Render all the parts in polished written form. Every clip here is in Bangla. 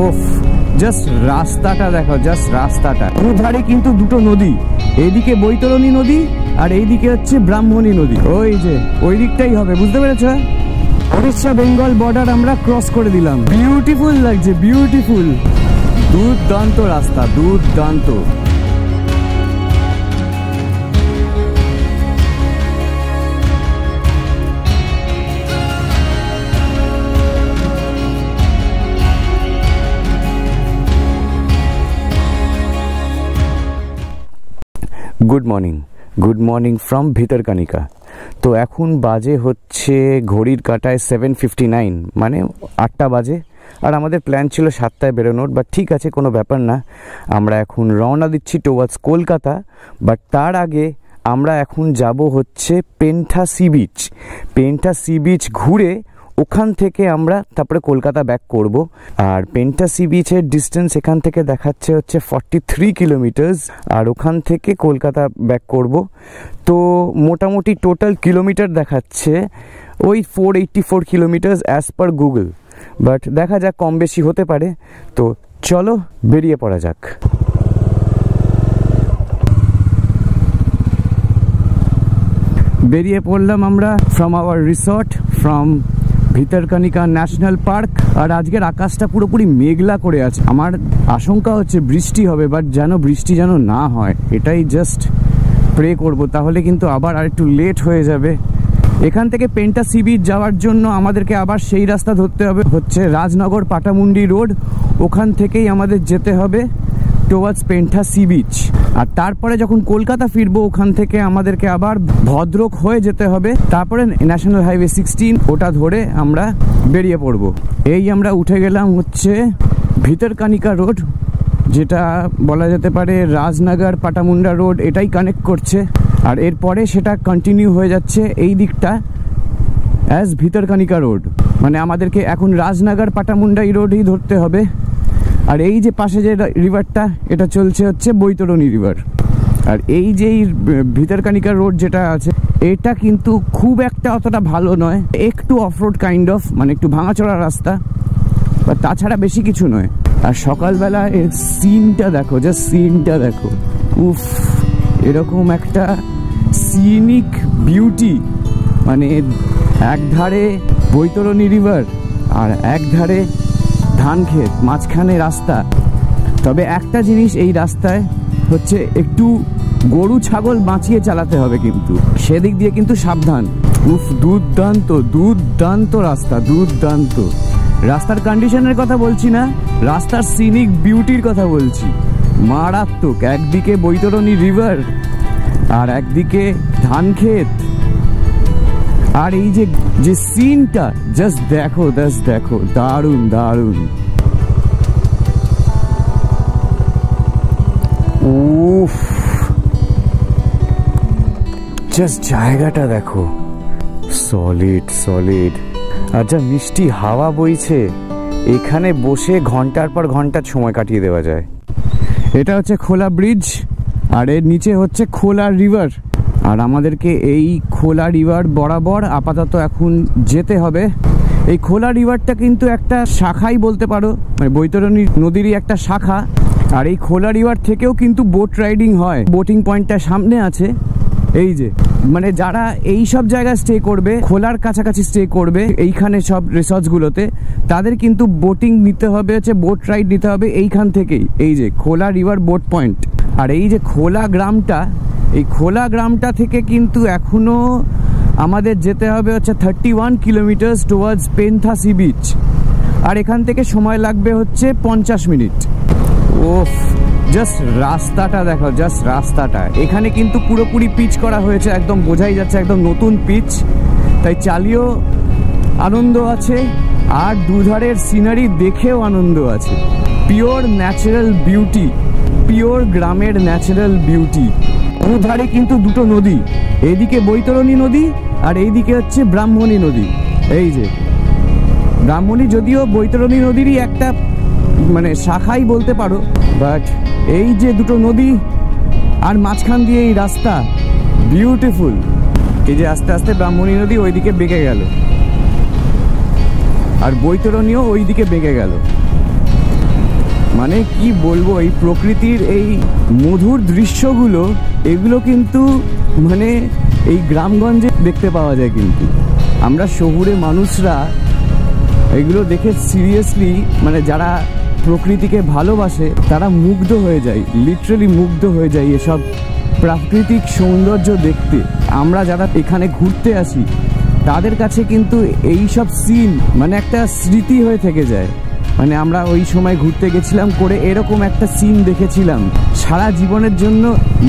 ওফ, জাস্ট রাস্তাটা দেখো, জাস্ট রাস্তাটা। দুধারে কিন্তু দুটো নদী, এইদিকে বৈতরণী নদী আর এইদিকে হচ্ছে ব্রাহ্মণী নদী। ওই যে ওই দিকটাই হবে, বুঝতে পেরেছ? উড়িষ্যা বেঙ্গল বর্ডার আমরা ক্রস করে দিলাম। বিউটিফুল লাগছে, বিউটিফুল। দুর্দান্ত রাস্তা, দুর্দান্ত। Good morning from Bhitarkanika. তো এখন বাজে হচ্ছে ঘড়ির কাঁটায় 7:59, মানে 8টা বাজে। আর আমাদের প্ল্যান ছিল 7টায় বেরোনোর, বাট ঠিক আছে, কোনো ব্যাপার না। আমরা এখন রওনা দিচ্ছি টুয়ার্ডস কলকাতা। বাট তার আগে আমরা এখন যাব হচ্ছে পেন্থা সি বিচ। পেন্থা সি বিচ ঘুরে ওখান থেকে আমরা তারপরে কলকাতা ব্যাক করব। আর পেন্থা সি বিচের ডিস্টেন্স এখান থেকে দেখাচ্ছে হচ্ছে 43 কিলোমিটার্স, আর ওখান থেকে কলকাতা ব্যাক করব। তো মোটামুটি টোটাল কিলোমিটার দেখাচ্ছে ওই 484 kilometres as per Google. But দেখা যাক, কম বেশি হতে পারে। তো চলো বেরিয়ে পড়া যাক। বেরিয়ে পড়লাম আমরা from our resort, from Bhitarkanika national park. আর আজকের আকাশটা পুরোপুরি মেঘলা করে আছে। আমার আশঙ্কা হচ্ছে বৃষ্টি হবে, বাট যেন বৃষ্টি যেন না হয়, এটাই জাস্ট প্রে করব, তাহলে কিন্তু আবার আর একটু লেট হয়ে যাবে। এখান থেকে পেন্থা সি বিচ যাওয়ার জন্য আমাদেরকে আবার সেই রাস্তা ধরতে হবে, হচ্ছে রাজনগর পাটামুন্ডি রোড। ওখান থেকেই আমাদের যেতে হবে টুয়ার্ডস পেন্থা সি বিচ। আর তারপরে যখন কলকাতা ফিরবো, ওখান থেকে আমাদেরকে আবার ভদ্রক হয়ে যেতে হবে, তারপরে ন্যাশনাল হাইওয়ে 16 ওটা ধরে আমরা বেরিয়ে পড়বো। এই আমরা উঠে গেলাম হচ্ছে ভিতরকানিকা রোড, যেটা বলা যেতে পারে রাজনগর পাটামুন্ডা রোড, এটাই কানেক্ট করছে। আর এরপরে সেটা কন্টিনিউ হয়ে যাচ্ছে এই দিকটা অ্যাজ ভিতরকানিকা রোড। মানে আমাদেরকে এখন রাজনগর পাটামুন্ডা এই রোডই ধরতে হবে। আর এই যে পাশে যে রিভারটা, এটা চলছে হচ্ছে বৈতরণী রিভার। আর এই যে ভিতরকানিকা রোড যেটা আছে, এটা কিন্তু খুব একটা অতটা ভালো নয়, একটু অফরোড কাইন্ড অফ, মানে একটু ভাঙাচোরা রাস্তা, বা তাছাড়া বেশি কিছু নয়। আর সকালবেলা এর সিনটা দেখো, জাস্ট সিনটা দেখো। উফ, এরকম একটা সিনিক বিউটি, মানে একধারে বৈতরণী রিভার আর একধারে ধান ক্ষেত, মাঝখানে রাস্তা। তবে একটা জিনিস এই রাস্তায় হচ্ছে, একটু গরু ছাগল বাঁচিয়ে চালাতে হবে, কিন্তু সেদিক দিয়ে কিন্তু সাবধান। উফ, দুর্দান্ত দুর্দান্ত রাস্তা, দুর্দান্ত। রাস্তার কন্ডিশনের কথা বলছি না, রাস্তার সিনিক বিউটির কথা বলছি। মারাত্মক। একদিকে বৈতরণী রিভার আর একদিকে ধান ক্ষেত। আর এই যে সিনটা জাস্ট দেখো, জাস্ট দেখো, দারুণ দারুণ। উফ, জাস্ট জায়গাটা দেখো, সলিড সলিড। আর যা মিষ্টি হাওয়া বইছে, এখানে বসে ঘন্টার পর ঘন্টা সময় কাটিয়ে দেওয়া যায়। এটা হচ্ছে খোলা ব্রিজ, আর এর নিচে হচ্ছে খোলা রিভার। আর আমাদেরকে এই খোলা রিভার বরাবর আপাতত এখন যেতে হবে। এই খোলা রিভারটা কিন্তু একটা শাখাই বলতে পারো, মানে বৈতরণী নদীরই একটা শাখা। আর এই খোলা রিভার থেকেও কিন্তু বোট রাইডিং হয়। বোটিং পয়েন্টটা সামনে আছে, এই যে, মানে যারা এই সব জায়গায় স্টে করবে, খোলার কাছাকাছি স্টে করবে এইখানে সব রিসর্টসগুলোতে, তাদের কিন্তু বোটিং নিতে হবে, হচ্ছে বোট রাইড নিতে হবে এইখান থেকেই। এই যে খোলা রিভার বোট পয়েন্ট। আর এই যে খোলা গ্রামটা, এই খোলা গ্রামটা থেকে কিন্তু এখনো আমাদের যেতে হবে হচ্ছে 31 কিলোমিটার্স টুয়ার্ডস পেন্থা সি বিচ। আর এখান থেকে সময় লাগবে হচ্ছে 50 মিনিট। ওফ, জাস্ট রাস্তাটা দেখো, জাস্ট রাস্তাটা। এখানে কিন্তু পুরোপুরি পিচ করা হয়েছে, একদম বোঝাই যাচ্ছে একদম নতুন পিচ। তাই চালিয়েও আনন্দ আছে, আর দুধারের সিনারি দেখেও আনন্দ আছে। পিওর ন্যাচারাল বিউটি, পিওর গ্রামের ন্যাচারাল বিউটি। দুধারে কিন্তু দুটো নদী, এইদিকে বৈতরণী নদী আর এইদিকে হচ্ছে ব্রাহ্মণী নদী। এই যে ব্রাহ্মণী যদিও বৈতরণী নদীরই একটা মানে শাখাই বলতে পারো, বাট এই যে দুটো নদী আর মাঝখান দিয়ে এই রাস্তা, বিউটিফুল। এই যে আস্তে আস্তে ব্রাহ্মণী নদী ওইদিকে বেঁকে গেল, আর বৈতরণীও ওইদিকে বেঁকে গেল। মানে কি বলবো, এই প্রকৃতির এই মধুর দৃশ্যগুলো এগুলো কিন্তু মানে এই গ্রামগঞ্জে দেখতে পাওয়া যায়। কিন্তু আমরা শহুরে মানুষরা এগুলো দেখে সিরিয়াসলি মানে যারা প্রকৃতিকে ভালোবাসে তারা মুগ্ধ হয়ে যায়, লিটারালি মুগ্ধ হয়ে যায় এসব প্রাকৃতিক সৌন্দর্য দেখতে। আমরা যারা এখানে ঘুরতে আসি তাদের কাছে কিন্তু এই সব সিন মানে একটা স্মৃতি হয়ে থেকে যায়। মানে আমরা ওই সময় ঘুরতে গেছিলাম করে এরকম একটা সিন দেখেছিলাম, সারা জীবনের জন্য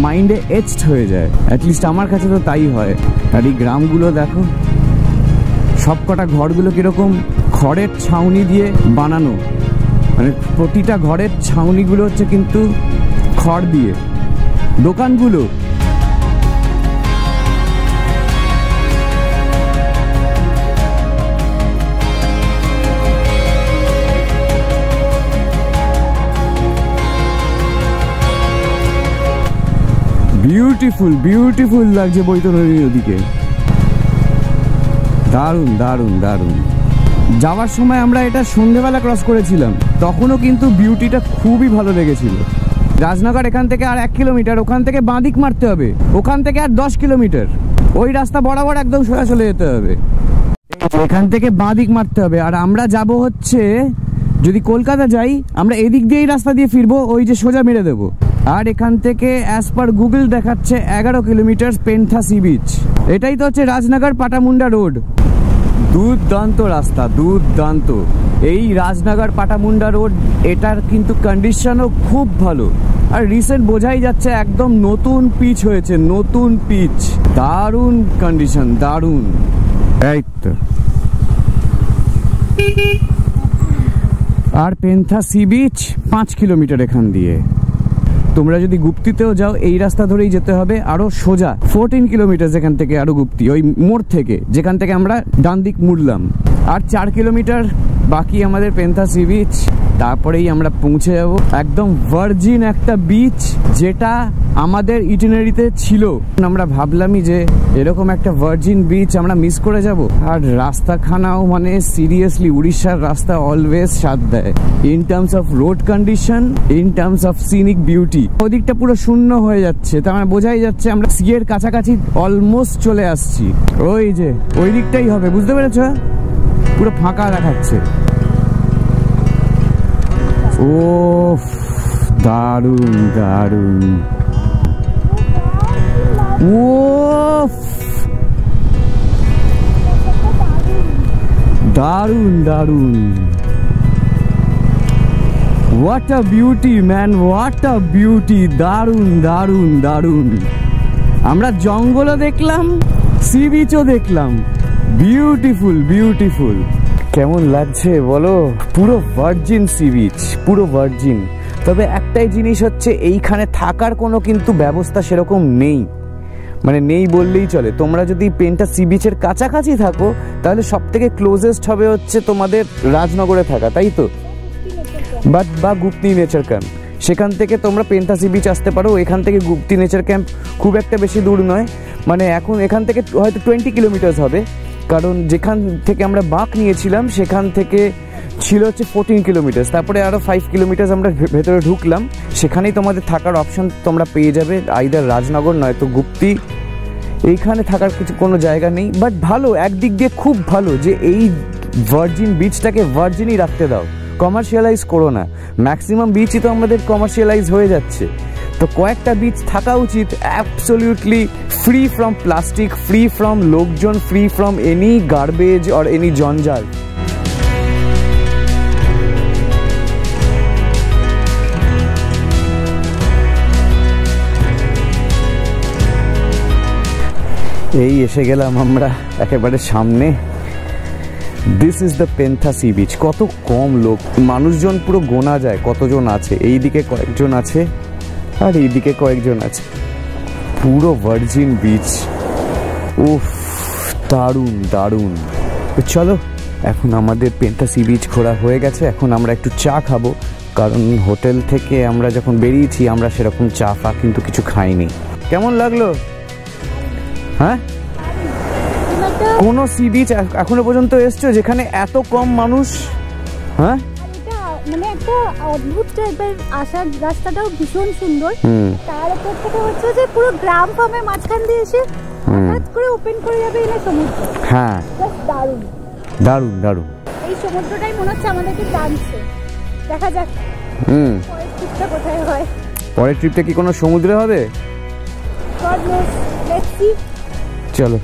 মাইন্ডে এচড হয়ে যায়। অ্যাটলিস্ট আমার কাছে তো তাই হয়। আর এই গ্রামগুলো দেখো, সবকটা ঘরগুলো কিরকম খড়ের ছাউনি দিয়ে বানানো, মানে প্রতিটা ঘরের ছাউনিগুলো হচ্ছে কিন্তু খড় দিয়ে। দোকানগুলো বিউটিফুল বিউটিফুল লাগছে বৈতরণী নদীকে, দারুণ দারুণ দারুণ। যাওয়ার সময় আমরা এটা সন্ধ্যেবেলা ক্রস করেছিলাম, তখনও কিন্তু বিউটিটা খুবই ভালো লেগেছিল। রাজনগর এখান থেকে আর 1 কিলোমিটার, ওখান থেকে বাঁদিক মারতে হবে, ওখান থেকে আর 10 কিলোমিটার ওই রাস্তা বরাবর একদম সোজা চলে যেতে হবে, এখান থেকে বাঁদিক মারতে হবে। আর আমরা যাব হচ্ছে, যদি কলকাতা যাই আমরা এদিক দিয়েই রাস্তা দিয়ে ফিরবো, ওই যে সোজা মেরে দেবো। আর এখান থেকে অ্যাজ পার গুগল দেখাচ্ছে 11 কিলোমিটার পেন্থা সি বিচ। এটাই তো হচ্ছে রাজনগর পাটামুন্ডা রোড। দুর্দান্ত রাস্তা, দুর্দান্ত। এই রাজনগর পাটামুন্ডা রোড এটার কিন্তু কন্ডিশনও খুব ভালো। আর রিসেন্ট বোঝাই যাচ্ছে একদম নতুন পিচ হয়েছে, নতুন পিচ, দারুণ কন্ডিশন, দারুণ। এই তো আর পেন্থা সি বিচ 5 কিলোমিটার এখান দিয়ে। তোমরা যদি গুপ্তিতেও যাও এই রাস্তা ধরেই যেতে হবে, আরো সোজা 14 কিলোমিটার এখান থেকে আরো গুপ্তি, ওই মোড় থেকে যেখান থেকে আমরা ডান দিক মুড়লাম। আর 4 কিলোমিটার বাকি আমাদের পেন্থা সি বিচ, তারপরেই আমরা পৌঁছে যাব একদম ভার্জিন একটা বিচ, যেটা আমাদের ইটিনারিতে ছিল। আমরা ভাবলামই যে এরকম একটা ভার্জিন বিচ আমরা মিস করে যাব। আর রাস্তাখানাও মানে সিরিয়াসলি উড়িষ্যার রাস্তা অলওয়েজ স্বাদ দেয়, in terms of road condition, in terms of scenic beauty. ওদিকটা পুরো শূন্য হয়ে যাচ্ছে, তার মানে বোঝাই যাচ্ছে আমরা সি এর কাছাকাছি অলমোস্ট চলে আসছি। ওই যে ওই দিকটাই হবে, বুঝতে পেরেছ? পুরো ফাঁকা দেখাচ্ছে। ও দারুণ দারুণ, ও দারুণ দারুণ। What a beauty man, what a beauty, দারুণ দারুণ দারুণ। আমরা জঙ্গলও দেখলাম, সি বিচও দেখলাম, বিউটিফুল বিউটিফুল। কেমন লাগছে বলো? পুরো ভার্জিন সি বিচ, পুরো ভার্জিন। তবে একটাই জিনিস হচ্ছে এইখানে থাকার কোনো কিন্তু ব্যবস্থা সেরকম নেই, মানে নেই বললেই চলে। তোমরা যদি পেন্থা সি বিচের কাছাকাছি থাকো তাহলে সব থেকে ক্লোজেস্ট হবে হচ্ছে তোমাদের রাজনগরে থাকা, তাই তো, বা গুপ্তি নেচার ক্যাম্প। সেখান থেকে তোমরা পেন্থা সি বিচ আসতে পারো। এখান থেকে গুপ্তি নেচার ক্যাম্প খুব একটা বেশি দূর নয়, মানে এখন এখান থেকে হয়তো 20 কিলোমিটার হবে, কারণ যেখান থেকে আমরা বাঁক নিয়েছিলাম সেখান থেকে ছিল হচ্ছে 14 কিলোমিটার। তারপরে আরও 5 কিলোমিটার আমরা ভেতরে ঢুকলাম, সেখানেই তোমাদের থাকার অপশন তোমরা পেয়ে যাবে, আইদার রাজনগর নয়তো গুপ্তি। এইখানে থাকার কোনো জায়গা নেই, বাট ভালো, একদিক দিয়ে খুব ভালো যে এই ভার্জিন বিচটাকে ভার্জিনই রাখতে দাও, কমার্শিয়ালাইজ করো না। ম্যাক্সিমাম বিচই তো আমাদের কমার্শিয়ালাইজ হয়ে যাচ্ছে, তো কয়েকটা বিচ থাকা উচিত absolutely free from plastic, free from লোকজন, free from any garbage or any জঞ্জাল। এই এসে গেলাম আমরা একেবারে সামনে। This is the Pentha sea beach. কত কম লোক, মানুষজন পুরো গোনা যায় কতজন আছে। এইদিকে কয়েকজন আছে আর এইদিকে কয়েকজন আছে, পুরো ভার্জিন বিচ। উফ, দারুণ দারুণ। তো চলো, এখন আমাদের পেন্থা সি বিচ ঘোরা হয়ে গেছে, এখন আমরা একটু চা খাবো, কারণ হোটেল থেকে আমরা যখন বেরিয়েছি আমরা সেরকম চা ফা কিন্তু কিছু খাইনি। কেমন লাগলো? হ্যাঁ, কোন সি বিচ এখনো পর্যন্ত এসছো যেখানে এত কম মানুষ? হ্যাঁ, মানে একটা অদ্ভুত টাইপের আসার রাস্তাটাও ভীষণ সুন্দর। তার উপর থেকে হচ্ছে যে পুরো গ্রাম ফার্মের মাঝখান দিয়ে এসে হঠাৎ করে ওপেন করে যাবে এলে সমুদ্র। হ্যাঁ, দারুণ দারুণ দারুণ। এই সমুদ্রটাই মনে হচ্ছে আমাদেরকে টানছে। দেখা যাক পরের ট্রিপটা কোথায় হয়। পরের ট্রিপটা কি কোনো সমুদ্রে হবে? চলো,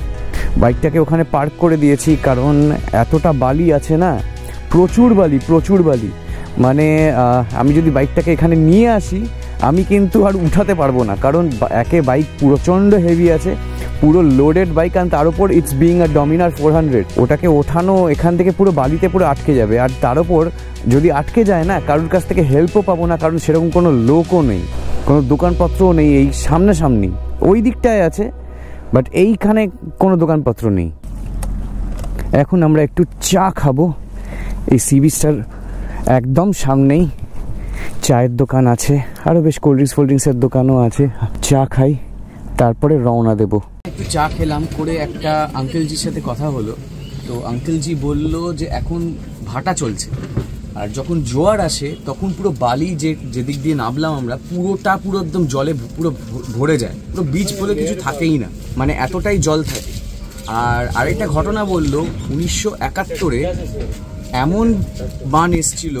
বাইকটাকে ওখানে পার্ক করে দিয়েছি, কারণ এতটা বালি আছে না, প্রচুর বালি প্রচুর বালি। মানে আমি যদি বাইকটাকে এখানে নিয়ে আসি আমি কিন্তু আর উঠাতে পারবো না, কারণ একে বাইক প্রচণ্ড হেভি আছে, পুরো লোডেড বাইক, আর তার উপর ইটস বিং আ ডমিনার 400, ওটাকে ওঠানো এখান থেকে পুরো বালিতে পুরো আটকে যাবে। আর তার উপর যদি আটকে যায় না, কারোর কাছ থেকে হেল্পও পাবো না, কারণ সেরকম কোনো লোকও নেই, কোনো দোকানপত্রও নেই। এই সামনাসামনি ওই দিকটায় আছে, বাট এইখানে কোনো দোকানপত্র নেই। এখন আমরা একটু চা খাবো, এই সি বিচটার একদম সামনেই চায়ের দোকান আছে, আরও বেশ কোল্ড ড্রিঙ্কসের দোকানও আছে। চা খাই, তারপরে রওনা দেব। একটু চা খেলাম, করে একটা আঙ্কেলজির সাথে কথা হলো। তো আঙ্কেলজি বলল যে এখন ভাটা চলছে, আর যখন জোয়ার আসে তখন পুরো বালি যেদিক দিয়ে নামলাম আমরা, পুরো একদম জলে পুরো ভরে যায়, পুরো বিচ বলে কিছু থাকেই না, মানে এতটাই জল থাকে। আর আরেকটা ঘটনা বললো, 1971-এ এমন বান এসছিল,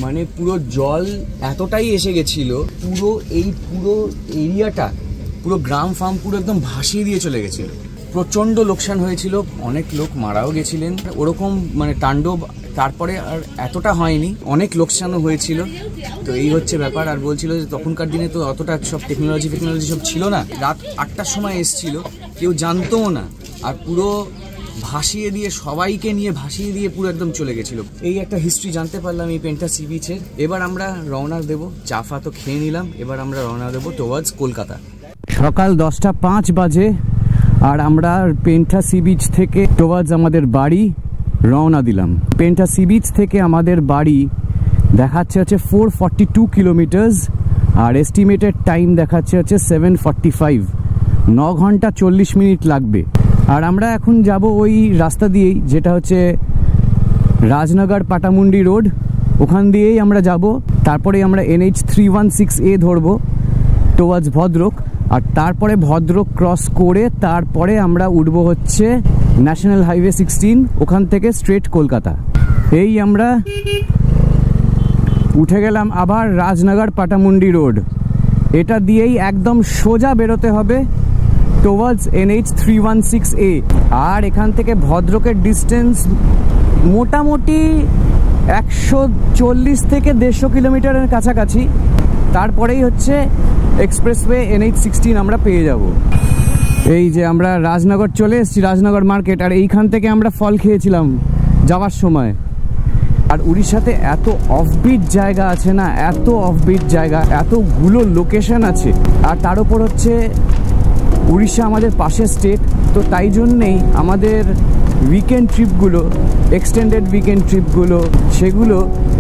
মানে পুরো জল এতটাই এসে গেছিল, পুরো এরিয়াটা, পুরো গ্রাম ফার্ম পুরো একদম ভাসিয়ে দিয়ে চলে গেছিল। প্রচণ্ড লোকসান হয়েছিল, অনেক লোক মারাও গেছিলেন, ওরকম মানে তাণ্ডব। তারপরে আর এতটা হয়নি, অনেক লোকসানও হয়েছিল। তো এই হচ্ছে ব্যাপার। আর বলছিল যে তখনকার দিনে তো অতটা সব টেকনোলজি সব ছিল না, রাত 8টার সময় এসছিল, কেউ জানতোও না, আর পুরো ভাসিয়ে দিয়ে, সবাইকে নিয়ে ভাসিয়ে দিয়ে পুরো একদম চলে গেছিল। এই একটা হিস্ট্রি জানতে পারলাম এই পেন্টা সি বিচের। এবার আমরা রওনা দেবো, চাফা তো খেয়ে নিলাম, এবার আমরা রওনা দেবো টুয়ার্ডস কলকাতা। সকাল 10:05 বাজে, আর আমরা পেন্টা সি বিচ থেকে টুয়ার্ডস আমাদের বাড়ি রওনা দিলাম। পেন্টা সি বিচ থেকে আমাদের বাড়ি দেখাচ্ছে হচ্ছে 442 কিলোমিটার্স, আর এস্টিমেটেড টাইম দেখাচ্ছে হচ্ছে 7:45, 9 ঘন্টা 40 মিনিট লাগবে। আর আমরা এখন যাব ওই রাস্তা দিয়েই, যেটা হচ্ছে রাজনগর পাটামুন্ডি রোড, ওখান দিয়েই আমরা যাব। তারপরে আমরা NH 316A ধরবো টুয়ার্ডস ভদ্রক, আর তারপরে ভদ্রক ক্রস করে তারপরে আমরা উঠবো হচ্ছে ন্যাশনাল হাইওয়ে 16, ওখান থেকে স্ট্রেট কলকাতা। এই আমরা উঠে গেলাম আবার রাজনগর পাটামুন্ডি রোড, এটা দিয়েই একদম সোজা বেরোতে হবে টুয়ার্ডস NH 316A। আর এখান থেকে ভদ্রকের ডিস্টেন্স মোটামুটি 140 থেকে 150 কিলোমিটারের কাছাকাছি। তারপরেই হচ্ছে এক্সপ্রেসওয়ে NH 16 আমরা পেয়ে যাব। এই যে আমরা রাজনগর চলে এসেছি, রাজনগর মার্কেট, আর এইখান থেকে আমরা ফল খেয়েছিলাম যাওয়ার সময়। আর উড়িষ্যাতে এত অফবিট জায়গা আছে না, এত অফবিট জায়গা, এতগুলো লোকেশন আছে, আর তার উপর হচ্ছে উড়িষ্যা আমাদের পাশের স্টেট, তো তাই জন্যেই আমাদের উইকেন্ড ট্রিপগুলো, এক্সটেন্ডেড উইকেন্ড ট্রিপগুলো, সেগুলো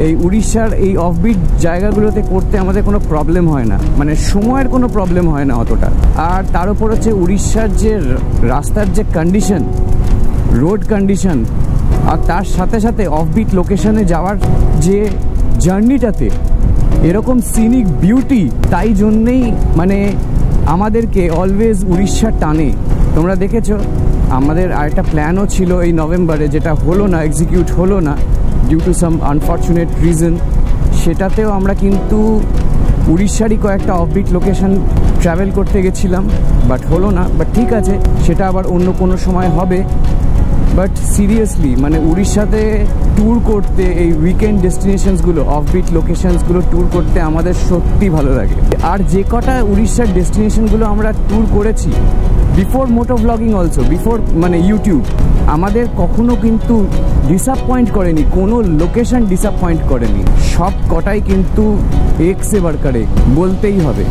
এই উড়িষ্যার এই অফবিট জায়গাগুলোতে করতে আমাদের কোনো প্রবলেম হয় না, মানে সময়ের কোনো প্রবলেম হয় না অতটা। আর তার উপর হচ্ছে উড়িষ্যার যে রাস্তার যে কন্ডিশন, রোড কন্ডিশন, আর তার সাথে সাথে অফবিট লোকেশনে যাওয়ার যে জার্নিটাতে এরকম সিনিক বিউটি, তাই জন্যেই মানে আমাদেরকে অলওয়েজ উড়িষ্যা টানে। তোমরা দেখেছো আমাদের আরেকটা প্ল্যানও ছিল এই নভেম্বরে, যেটা হলো না, এক্সিকিউট হলো না due to some unfortunate reason. সেটাতেও আমরা কিন্তু উড়িষ্যারই কয়েকটা অফবিট লোকেশন ট্রাভেল করতে গেছিলাম, বাট হলো না। বাট ঠিক আছে, সেটা আবার অন্য কোনো সময় হবে। বাট সিরিয়াসলি মানে উড়িষ্যাতে ট্যুর করতে, এই উইকেন্ড ডেস্টিনেশনসগুলো, অফবিট লোকেশনসগুলো ট্যুর করতে আমাদের সত্যি ভালো লাগে। আর যে কটা উড়িষ্যার ডেস্টিনেশনগুলো আমরা ট্যুর করেছি বিফোর মোটো ব্লগিং অলসো, বিফোর মানে ইউটিউব, আমাদের কখনো কিন্তু ডিসঅ্যাপয়েন্ট করেনি, কোনো লোকেশন ডিসঅ্যাপয়েন্ট করেনি, সব কটাই কিন্তু একসে বারকারে বলতেই হবে।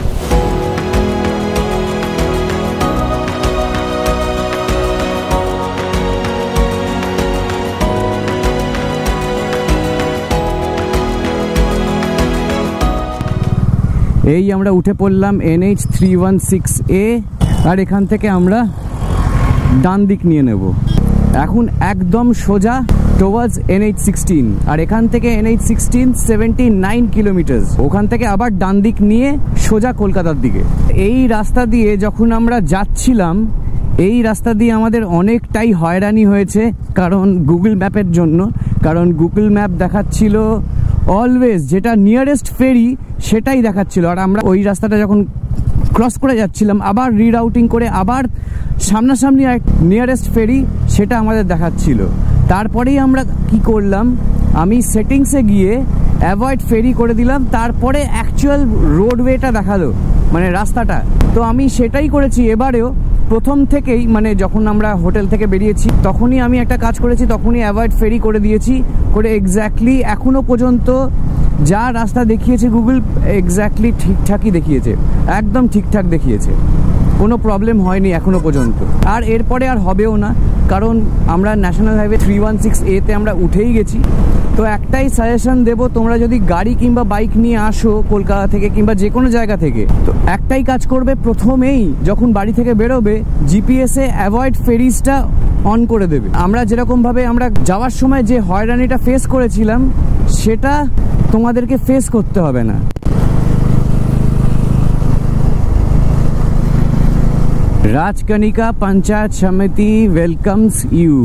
এই আমরা উঠে পড়লাম NH 316A, আর এখান থেকে আমরা ডান দিক নিয়ে নেব। এখন একদম সোজা টুয়ার্ডস NH16, আর এখান থেকে NH16 79 কিলোমিটার। ওখান থেকে আবার ডান দিক নিয়ে সোজা কলকাতার দিকে। এই রাস্তা দিয়ে যখন আমরা যাচ্ছিলাম, এই রাস্তা দিয়ে আমাদের অনেকটাই হয়রানি হয়েছে, কারণ গুগল ম্যাপের জন্য। কারণ গুগল ম্যাপ দেখাচ্ছিল অলওয়েজ যেটা নিয়ারেস্ট ফেরি সেটাই দেখাচ্ছিল, আর আমরা ওই রাস্তাটা যখন ক্রস করে যাচ্ছিলাম আবার রিরাউটিং করে আবার সামনাসামনি এক নিয়ারেস্ট ফেরি সেটা আমাদের দেখাচ্ছিল। তারপরেই আমরা কি করলাম, আমি সেটিংসে গিয়ে অ্যাভয়েড ফেরি করে দিলাম, তারপরে অ্যাকচুয়াল রোডওয়েটা দেখালো, মানে রাস্তাটা। তো আমি সেটাই করেছি এবারেও। প্রথম থেকেই মানে যখন আমরা হোটেল থেকে বেরিয়েছি তখনই আমি একটা কাজ করেছি, তখনই অ্যাভয়েড ফেরি করে দিয়েছি, করে এক্স্যাক্টলি এখনো পর্যন্ত যা রাস্তা দেখিয়েছে গুগল এক্স্যাক্টলি ঠিকঠাকই দেখিয়েছে, একদম ঠিকঠাক দেখিয়েছে, কোনো প্রবলেম হয়নি এখনো পর্যন্ত। আর এরপরে আর হবেও না, কারণ আমরা ন্যাশনাল হাইওয়ে 316A-তে আমরা উঠেই গেছি। তো একটাই সাজেশন দেব, তোমরা যদি গাড়ি কিংবা বাইক নিয়ে আসো কলকাতা থেকে কিংবা যে কোনো জায়গা থেকে, তো একটাই কাজ করবে, প্রথমেই যখন বাড়ি থেকে বেরোবে জিপিএসে অ্যাভয়েড ফেরিজটা অন করে দেবে। আমরা যেরকমভাবে আমরা যাওয়ার সময় যে হয়রানিটা ফেস করেছিলাম সেটা তোমাদেরকে ফেস করতে হবে না। রাজকনিকা পঞ্চায়েত সমিতি ওয়েলকামস ইউ।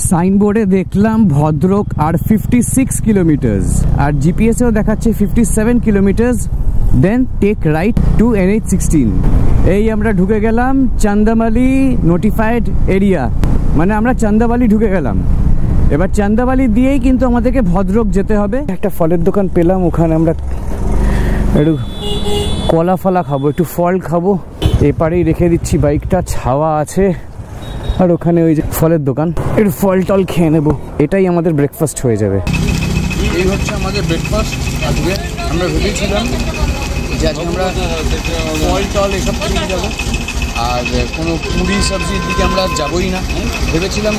সাইনবোর্ডে দেখলাম ভদ্রক আর 56 কিলোমিটার, আর জিপিএসেও দেখাচ্ছে 57 kilometre. Then take right to NH16। এই আমরা ঢুকে গেলাম চান্দামালি নোটিফাইড এরিয়া, মানে আমরা চান্দাবালি ঢুকে গেলাম। এবার চান্দাবালি দিয়েই কিন্তু আমাদেরকে ভদ্রক যেতে হবে। একটা ফলের দোকান পেলাম, ওখানে আমরা একটু কলা ফলা খাবো, একটু ফল খাবো। এপারেই রেখে দিচ্ছি বাইকটা, ছাওয়া আছে, আর ওখানে ওই যে ফলের দোকান, একটু ফল টল খেয়ে নেবো। এটাই আমাদের ব্রেকফাস্ট হয়ে যাবে। এই হচ্ছে আমাদের ব্রেকফাস্ট আজকে। আমরা ভেবেছিলাম যে আজকে আমরা ফল টল এসব খেয়ে যাবো, আর কোনো পুরি সবজির দিকে আমরা যাবোই না। ভেবেছিলাম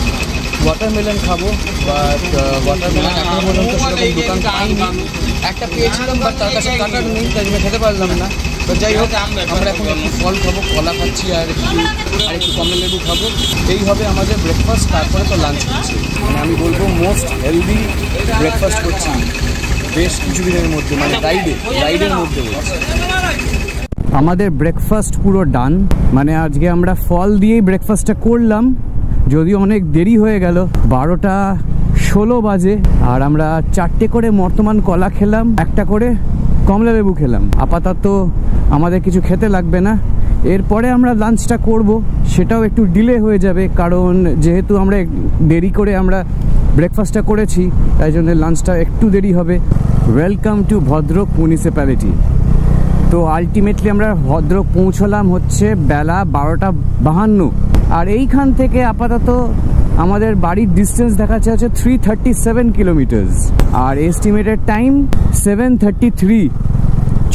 ওয়াটারমেলন খাবো, বাট ওয়াটারমেলন এখনো পর্যন্ত সেরকম দোকান পাইনি। একটা পেয়েছিলাম বাট তার কাছে কাটার নেই, তাই জন্য খেতে পারলাম না। তো যাই হোক, আমরা এখন একটু ফল খাবো, কলা খাচ্ছি, আর একটু কমলা লেবু খাবো। এই হবে আমাদের ব্রেকফাস্ট। তারপরে তো লাঞ্চ করছি, মানে আমি বলবো মোস্ট হেলদি ব্রেকফাস্ট করছি বেশ কিছুদিনের মধ্যে, মানে রাইডের মধ্যে বলছি। আমাদের ব্রেকফাস্ট পুরো ডান, মানে আজকে আমরা ফল দিয়েই ব্রেকফাস্টটা করলাম, যদিও অনেক দেরি হয়ে গেল, 12:16 বাজে। আর আমরা 4টে করে বর্তমান কলা খেলাম, একটা করে কমলা লেবু খেলাম। আপাতত আমাদের কিছু খেতে লাগবে না। এরপরে আমরা লাঞ্চটা করব, সেটাও একটু ডিলে হয়ে যাবে, কারণ যেহেতু আমরা দেরি করে আমরা ব্রেকফাস্টটা করেছি, তাই জন্য লাঞ্চটা একটু দেরি হবে। Welcome to Bhadrak municipality. তো আলটিমেটলি আমরা ভদ্রক পৌঁছলাম হচ্ছে বেলা 12:52, আর এইখান থেকে আপাতত আমাদের বাড়ির ডিস্টেন্স দেখাচ্ছে হচ্ছে 337 কিলোমিটার, আর এস্টিমেটেড টাইম 7:33।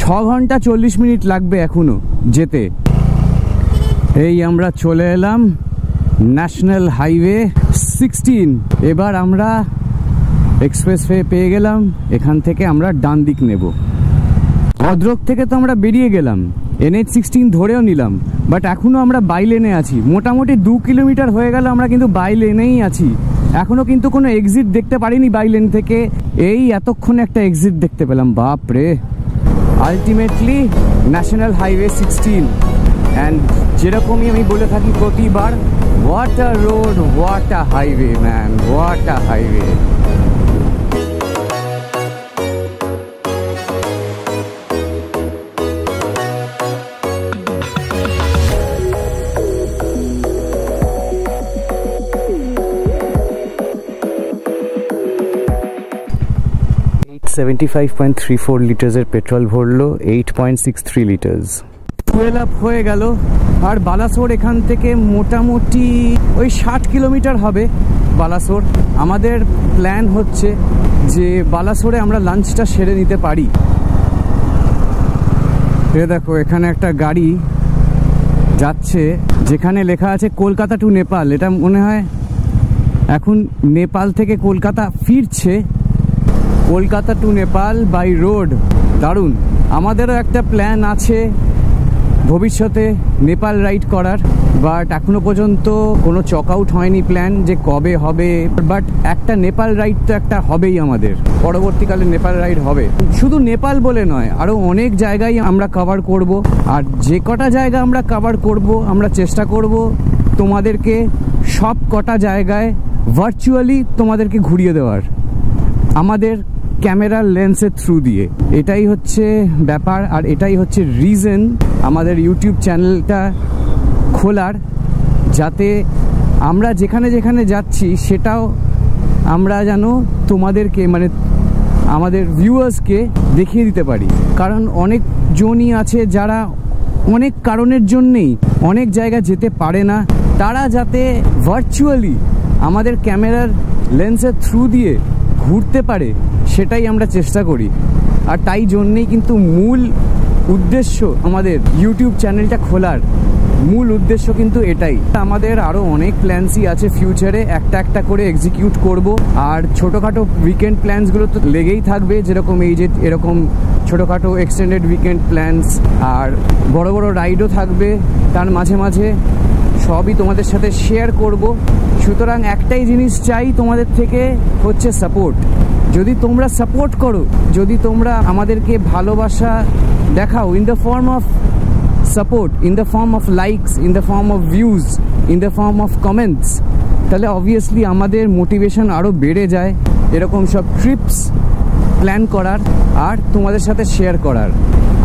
6 ঘন্টা 40 মিনিট লাগবে এখনো যেতে। এই আমরা চলে এলাম ন্যাশনাল হাইওয়ে 16। এবার আমরা এক্সপ্রেসওয়ে পেয়ে গেলাম, এখান থেকে আমরা ডান দিক নেব। ভদ্রক থেকে তো আমরা বেরিয়ে গেলাম, NH16 ধরেও নিলাম, বাট এখনও আমরা বাই লেনে আছি। মোটামুটি 2 কিলোমিটার হয়ে গেল আমরা কিন্তু বাই লেনেই আছি, এখনও কিন্তু কোনো এক্সিট দেখতে পারিনি বাই লেন থেকে। এই এতক্ষণে একটা এক্সিট দেখতে পেলাম, বাপ রে। আলটিমেটলি ন্যাশনাল হাইওয়ে 16, অ্যান্ড যেরকমই আমি বলে থাকি প্রতিবার, what a road, what a highway man, what a highway. $75.34 লিটার্সের পেট্রোল ভরলো, 8.63 লিটার্স। ফুয়েল আপ হয়ে গেল। আর বালাসোর এখান থেকে মোটামুটি ওই 60 কিলোমিটার হবে বালাসোর। আমাদের প্ল্যান হচ্ছে যে বালাসোরে আমরা লাঞ্চটা সেরে নিতে পারি। দেখো এখানে একটা গাড়ি যাচ্ছে যেখানে লেখা আছে কলকাতা টু নেপাল। এটা মনে হয় এখন নেপাল থেকে কলকাতা ফিরছে। Kolkata to Nepal by road, দারুণ। আমাদেরও একটা প্ল্যান আছে ভবিষ্যতে নেপাল রাইড করার, বাট এখনো পর্যন্ত কোনো চক আউট হয়নি প্ল্যান যে কবে হবে। বাট একটা নেপাল রাইড তো একটা হবেই আমাদের, পরবর্তীকালে নেপাল রাইড হবে। শুধু নেপাল বলে নয়, আরও অনেক জায়গায় আমরা কভার করব। আর যে কটা জায়গা আমরা কভার করব, আমরা চেষ্টা করব তোমাদেরকে সব কটা জায়গায় ভার্চুয়ালি তোমাদেরকে ঘুরিয়ে দেওয়ার, আমাদের ক্যামেরার লেন্সের থ্রু দিয়ে। এটাই হচ্ছে ব্যাপার, আর এটাই হচ্ছে রিজন আমাদের ইউটিউব চ্যানেলটা খোলার, যাতে আমরা যেখানে যেখানে যাচ্ছি সেটাও আমরা যেন তোমাদেরকে, মানে আমাদের ভিউয়ার্সকে দেখিয়ে দিতে পারি। কারণ অনেকজনই আছে যারা অনেক কারণের জন্যেই অনেক জায়গা যেতে পারে না, তারা যাতে ভার্চুয়ালি আমাদের ক্যামেরার লেন্সের থ্রু দিয়ে ঘুরতে পারে, সেটাই আমরা চেষ্টা করি। আর তাই জন্যেই কিন্তু মূল উদ্দেশ্য আমাদের ইউটিউব চ্যানেলটা খোলার মূল উদ্দেশ্য কিন্তু এটাই। আমাদের আরও অনেক প্ল্যান্সই আছে ফিউচারে, একটা একটা করে এক্সিকিউট করব। আর ছোটোখাটো উইকেন্ড প্ল্যান্সগুলো তো লেগেই থাকবে, যেরকম এই যে এরকম ছোটোখাটো এক্সটেন্ডেড উইকেন্ড প্ল্যান্স, আর বড় বড় রাইডও থাকবে তার মাঝে মাঝে, সবই তোমাদের সাথে শেয়ার করব। সুতরাং একটাই জিনিস চাই তোমাদের থেকে, হচ্ছে সাপোর্ট। যদি তোমরা সাপোর্ট করো, যদি তোমরা আমাদেরকে ভালোবাসা দেখাও in the form of support, in the form of likes, in the form of views, in the form of comments, তাহলে অবভিয়াসলি আমাদের মোটিভেশন আরও বেড়ে যায় এরকম সব ট্রিপস প্ল্যান করার আর তোমাদের সাথে শেয়ার করার।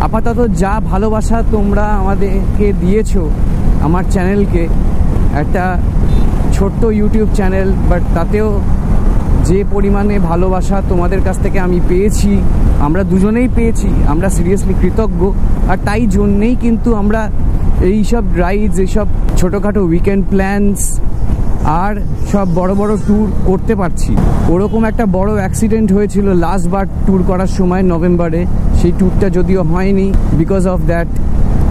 আপাতত যা ভালোবাসা তোমরা আমাদেরকে দিয়েছো আমার চ্যানেলকে, একটা ছোট্ট ইউটিউব চ্যানেল, বাট তাতেও যে পরিমাণে ভালোবাসা তোমাদের কাছ থেকে আমি পেয়েছি, আমরা দুজনেই পেয়েছি, আমরা সিরিয়াসলি কৃতজ্ঞ। আর তাই জন্যেই কিন্তু আমরা এইসব রাইডস, এইসব ছোটোখাটো উইকেন্ড প্ল্যানস আর সব বড় বড় ট্যুর করতে পারছি। ওরকম একটা বড় অ্যাক্সিডেন্ট হয়েছিল লাস্টবার ট্যুর করার সময় নভেম্বরে, সেই ট্যুরটা যদিও হয়নি because of that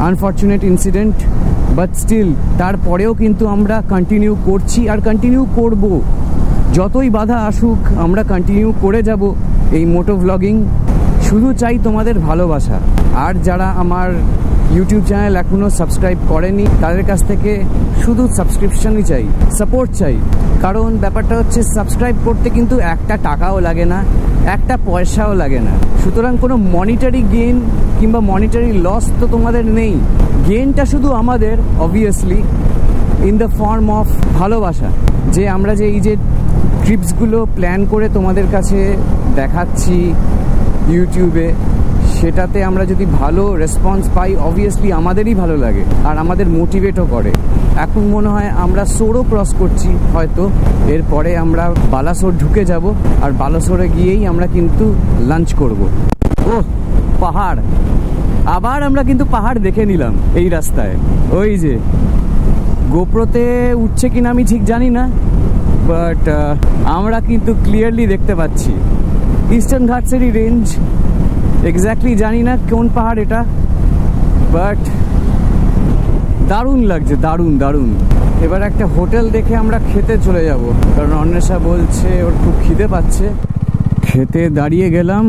unfortunate incident, but still তারপরেও কিন্তু আমরা কন্টিনিউ করছি আর কন্টিনিউ করব। যতই বাধা আসুক আমরা কন্টিনিউ করে যাব এই মোটো ভ্লগিং। শুধু চাই তোমাদের ভালোবাসা। আর যারা আমার ইউটিউব চ্যানেল এখনও সাবস্ক্রাইব করেনি তাদের কাছ থেকে শুধু সাবস্ক্রিপশনই চাই, সাপোর্ট চাই। কারণ ব্যাপারটা হচ্ছে সাবস্ক্রাইব করতে কিন্তু একটা টাকাও লাগে না, একটা পয়সাও লাগে না। সুতরাং কোনো মনিটারি গেইন কিংবা মনিটারি লস তো তোমাদের নেই। গেইনটা শুধু আমাদের obviously in the form of ভালোবাসা, যে আমরা যে এই যে ট্রিপসগুলো প্ল্যান করে তোমাদের কাছে দেখাচ্ছি ইউটিউবে, সেটাতে আমরা যদি ভালো রেসপন্স পাই অবভিয়াসলি আমাদেরই ভালো লাগে আর আমাদের মোটিভেটও করে। এখন মনে হয় আমরা সোরও ক্রস করছি, হয়তো এরপরে আমরা বালাসোর ঢুকে যাব, আর বালাসোরে গিয়েই আমরা কিন্তু লাঞ্চ করব। ওহ পাহাড়, আবার আমরা কিন্তু পাহাড় দেখে নিলাম এই রাস্তায়। ওই যে গোপ্রোতে উঠছে কিনা আমি ঠিক জানি না, বাট আমরা কিন্তু ক্লিয়ারলি দেখতে পাচ্ছি ইস্টার্ন ঘাটসেরই রেঞ্জ। এক্স্যাক্টলি জানি না কোন পাহাড় এটা, বাট দারুণ লাগছে, দারুণ দারুণ। এবার একটা হোটেল দেখে আমরা খেতে চলে যাব, কারণ অন্বেষা বলছে ওর খুব খিদে পাচ্ছে। খেতে দাঁড়িয়ে গেলাম।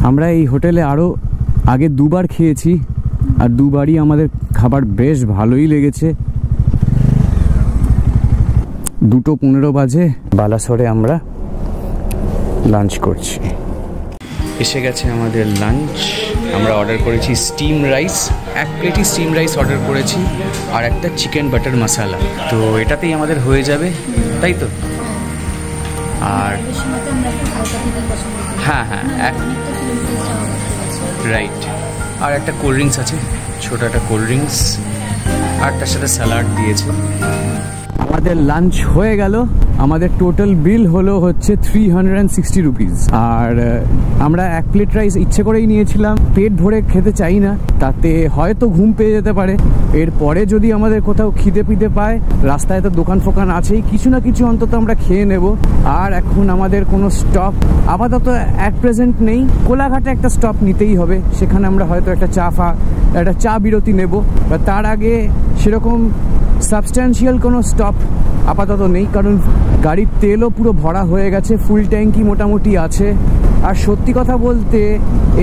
আমরা এই হোটেলে আরও আগে দুবার খেয়েছি, আর দুবারই আমাদের খাবার বেশ ভালোই লেগেছে। 2:15 বাজে, বালাসোরে আমরা লাঞ্চ করছি। এসে গেছে আমাদের লাঞ্চ। আমরা অর্ডার করেছি স্টিম রাইস, 1 প্লেটই স্টিম রাইস অর্ডার করেছি, আর একটা চিকেন বাটার মশালা। তো এটাতেই আমাদের হয়ে যাবে, তাই তো? আর হ্যাঁ হ্যাঁ, রাইট। আর একটা কোল্ড ড্রিঙ্কস আছে, ছোটো একটা কোল্ড ড্রিঙ্কস, আর তার সাথে স্যালাড দিয়েছে। আমাদের লাঞ্চ হয়ে গেল। আমাদের টোটাল বিল হলো হচ্ছে 360 রুপিস। আর আমরা 1 প্লেট রাইস ইচ্ছে করেই নিয়েছিলাম, পেট ভরে খেতে চাই না, তাতে হয়তো ঘুম পেয়ে যেতে পারে। এরপরে যদি আমাদের কোথাও খিদে পিদে পায়, রাস্তায় তো দোকান ফোকান আছেই, কিছু না কিছু অন্তত আমরা খেয়ে নেব। আর এখন আমাদের কোনো স্টপ আপাতত অ্যাট প্রেজেন্ট নেই। কোলাঘাটে একটা স্টপ নিতেই হবে, সেখানে আমরা হয়তো একটা চা বিরতি নেব, বা তার আগে সেরকম সাবস্ট্যান্সিয়াল কোনো স্টপ আপাতত নেই, কারণ গাড়ির তেলও পুরো ভরা হয়ে গেছে, ফুল ট্যাঙ্কি মোটামুটি আছে। আর সত্যি কথা বলতে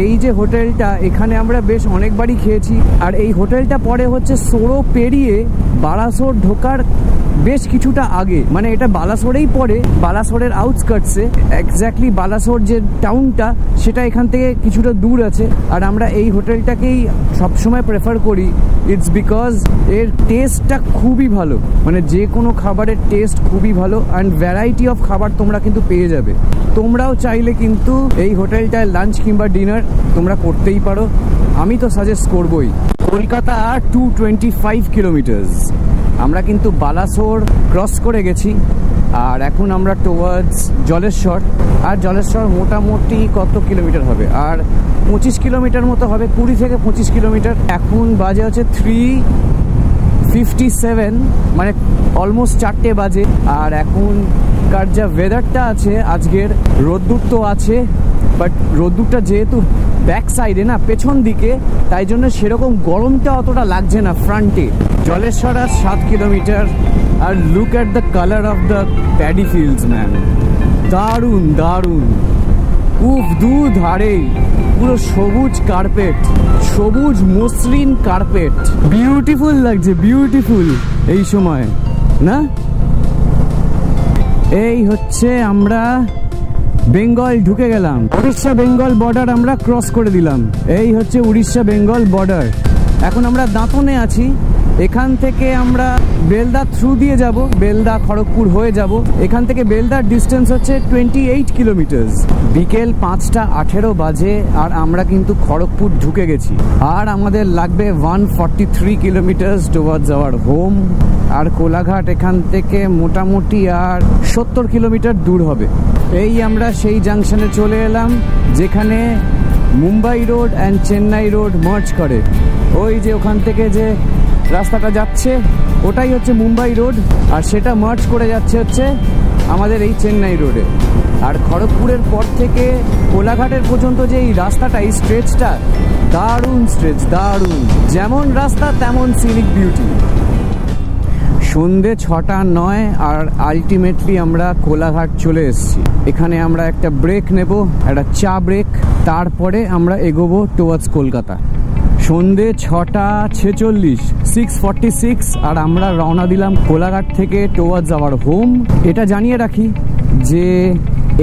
এই যে হোটেলটা, এখানে আমরা বেশ অনেকবারই খেয়েছি। আর এই হোটেলটা পড়ে হচ্ছে সোরো পেরিয়ে বালাসোর ঢোকার বেশ কিছুটা আগে, মানে এটা বালাসোরেই পড়ে, বালাসোরের আউটস্কার্টসে। এক্স্যাক্টলি বালাসোর যে টাউনটা সেটা এখান থেকে কিছুটা দূর আছে। আর আমরা এই হোটেলটাকেই সবসময় প্রেফার করি। ইটস বিকজ এর টেস্টটা খুবই ভালো, মানে যে কোনো খাবারের টেস্ট খুবই ভালো। অ্যান্ড ভ্যারাইটি অফ খাবার তোমরা কিন্তু পেয়ে যাবে। তোমরাও চাইলে কিন্তু এই হোটেলটায় লাঞ্চ কিংবা ডিনার তোমরা করতেই পারো, আমি তো সাজেস্ট করবই। কলকাতা 225 কিলোমিটার্স। আমরা কিন্তু বালাসোর ক্রস করে গেছি আর এখন আমরা টুয়ার্ডস জলেশ্বর। আর জলেশ্বর মোটামুটি কত কিলোমিটার হবে, আর 25 কিলোমিটার মতো হবে, 20 থেকে 25 কিলোমিটার। এখন বাজে হচ্ছে 3:57, মানে অলমোস্ট 4টে বাজে। আর এখনকার যা ওয়েদারটা আছে আজকের, রোদ্দুর তো আছে, বাট রোদ্দুরটা যেহেতু ব্যাক সাইডে না, পেছন দিকে, তাই জন্য সেরকম গরমটা অতটা লাগছে না ফ্রন্টে। জলেশ্বর আর 7 কিলোমিটার। আর look at the colour of the paddy fields man, দারুণ দারুণ। উফ, দুধারে পুরো সবুজ কার্পেট, সবুজ মসৃণ কার্পেট, বিউটিফুল লাগছে, বিউটিফুল এই সময় না। এই হচ্ছে আমরা বেঙ্গল ঢুকে গেলাম, উড়িষ্যা বেঙ্গল বর্ডার আমরা ক্রস করে দিলাম। এই হচ্ছে উড়িষ্যা বেঙ্গল বর্ডার। এখন আমরা দাঁতনে আছি। এখান থেকে আমরা বেলদা থ্রু দিয়ে যাব, বেলদা খড়গপুর হয়ে যাব। এখান থেকে বেলদার ডিস্টেন্স হচ্ছে 28 কিলোমিটার। বিকেল 5:18 বাজে আর আমরা কিন্তু খড়গপুর ঢুকে গেছি। আর আমাদের লাগবে 143 কিলোমিটার টুয়ার্ডস আওয়ার হোম। আর কোলাঘাট এখান থেকে মোটামুটি আর 70 কিলোমিটার দূর হবে। এই আমরা সেই জাংশনে চলে এলাম যেখানে Mumbai road and Chennai road merge করে। ওই যে ওখান থেকে যে রাস্তাটা যাচ্ছে ওটাই হচ্ছে মুম্বাই রোড, আর সেটা মার্জ করে যাচ্ছে হচ্ছে আমাদের এই চেন্নাই রোডে। আর খড়গপুরের পর থেকে কোলাঘাটের পর্যন্ত যে এই রাস্তাটা, এই স্ট্রেচটা দারুণ স্ট্রেচ, দারুণ। যেমন রাস্তা তেমন সিনিক বিউটি। সন্ধে 6:09 আর আলটিমেটলি আমরা কোলাঘাট চলে এসেছি। এখানে আমরা একটা ব্রেক নেব, একটা চা ব্রেক, তারপরে আমরা এগোবো টুয়ার্ডস কলকাতা। সন্ধে 6:46, 6:46, আর আমরা রওনা দিলাম কোলাঘাট থেকে টুয়ার্ডস আওয়ার হোম। এটা জানিয়ে রাখি যে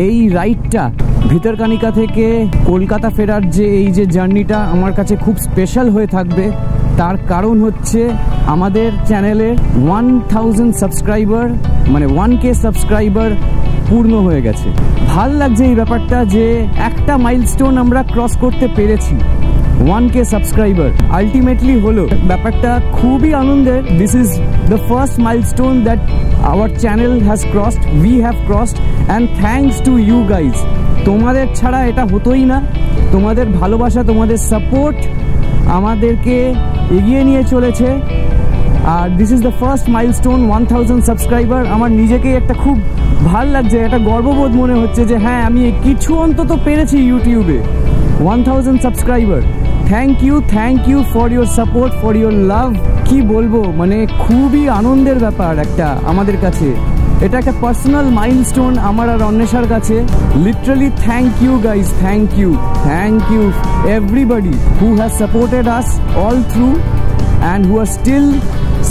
এই রাইডটা ভিতরকানিকা থেকে কলকাতা ফেরার যে এই যে জার্নিটা আমার কাছে খুব স্পেশাল হয়ে থাকবে। তার কারণ হচ্ছে আমাদের চ্যানেলের 1000 সাবস্ক্রাইবার, মানে 1K সাবস্ক্রাইবার পূর্ণ হয়ে গেছে। ভাল লাগছে এই ব্যাপারটা যে একটা মাইলস্টোন আমরা ক্রস করতে পেরেছি। 1K সাবস্ক্রাইবার আলটিমেটলি হলো, ব্যাপারটা খুবই আনন্দের। This is the first milestone that our channel has crossed, we have crossed, and thanks to you guys. তোমাদের ছাড়া এটা হতোই না। তোমাদের ভালোবাসা, তোমাদের সাপোর্ট আমাদেরকে এগিয়ে নিয়ে চলেছে। আর this is the first milestone, 1000 subscriber. আমার নিজেকেই একটা খুব ভাল লাগছে, একটা গর্ববোধ মনে হচ্ছে যে হ্যাঁ, আমি কিছু অন্তত পেরেছি ইউটিউবে। 1000 subscriber, thank you for your support, for your love. কি বলবো, মানে খুবই আনন্দের ব্যাপার একটা আমাদের কাছে। এটা একটা পার্সোনাল মাইলস্টোন আমার আর অন্বেষার কাছে। Literally thank you guys, thank you everybody who has supported us all through and who are still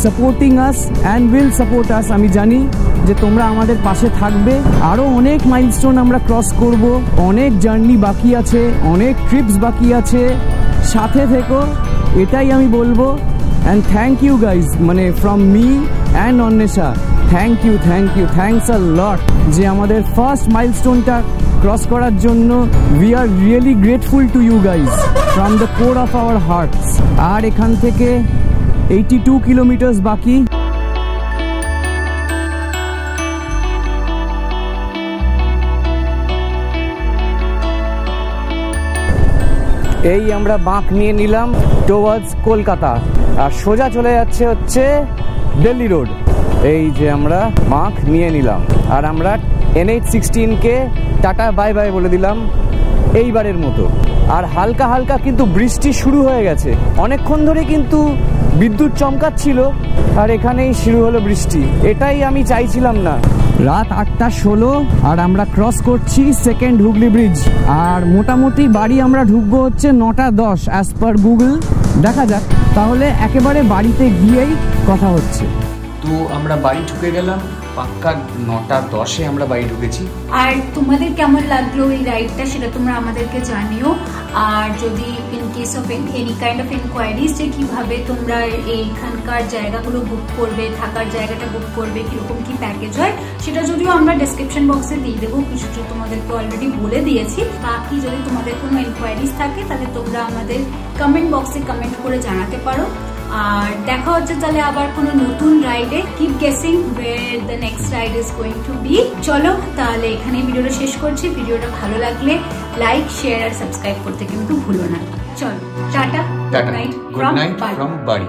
supporting us and will support us. আমি জানি যে তোমরা আমাদের পাশে থাকবে। আরও অনেক মাইলস্টোন আমরা ক্রস করব, অনেক জার্নি বাকি আছে, অনেক ট্রিপস বাকি আছে। সাথে থেকো, এটাই আমি বলবো। অ্যান্ড থ্যাংক ইউ গাইজ, মানে from me and Anwesha, thanks a lot যে আমাদের ফার্স্ট মাইলস্টোনটা ক্রস করার জন্য। We are really grateful to you guys from the core of our hearts. আর এখান থেকে 82 কিলোমিটার বাকি। এই আমরা বাঁক নিয়ে নিলাম টুয়ার্ডস কলকাতা, আর সোজা চলে যাচ্ছে হচ্ছে দিল্লি রোড। এই যে আমরা বাঁক নিয়ে নিলাম আর আমরা NH-16 কে টাটা বাই বাই বলে দিলাম। এইবারের মতো। আর হালকা হালকা কিন্তু বৃষ্টি শুরু হয়ে গেছে, অনেকক্ষণ ধরে কিন্তু বিদ্যুৎ চমকাচ্ছিল আর এখানেই শুরু হলো বৃষ্টি। এটাই আমি চাইছিলাম না। রাত 8:16 আর আমরা ক্রস করছি সেকেন্ড হুগলি ব্রিজ। আর মোটামুটি বাড়ি আমরা ঢুকবো হচ্ছে 9:10 অ্যাজ পার গুগল। দেখা যাক, তাহলে একেবারে বাড়িতে গিয়েই কথা হচ্ছে। তো আমরা বাড়ি ঢুকে গেলাম, পাক্কা 9:10 আমরা বাড়ি ঢুকেছি। আর তোমাদের কেমন লাগলো এই রাইডটা সেটা তোমরা আমাদেরকে জানিও। আর যদি in case of any kind of enquiries যে কিভাবে তোমরা এইখানকার জায়গাগুলো বুক করবে, থাকার জায়গাটা বুক করবে, কিরকম কি প্যাকেজ হয়, সেটা যদিও আমরা ডেসক্রিপশন বক্সে দিয়ে দেবো, কিছু তোমাদেরকে অলরেডি বলে দিয়েছি। বাকি যদি তোমাদের কোনো ইনকোয়ারিজ থাকে তাহলে তোমরা আমাদের কমেন্ট বক্সে কমেন্ট করে জানাতে পারো। আর দেখা হচ্ছে তাহলে আবার কোনো নতুন রাইডে। Keep guessing where the next ride is going to be. চলো তাহলে এখানে ভিডিওটা শেষ করছি। ভিডিওটা ভালো লাগলে লাইক, শেয়ার আর সাবস্ক্রাইব করতে কিন্তু ভুলো না। চলো টাটা, গুড নাইট ফ্রম বাড়ি।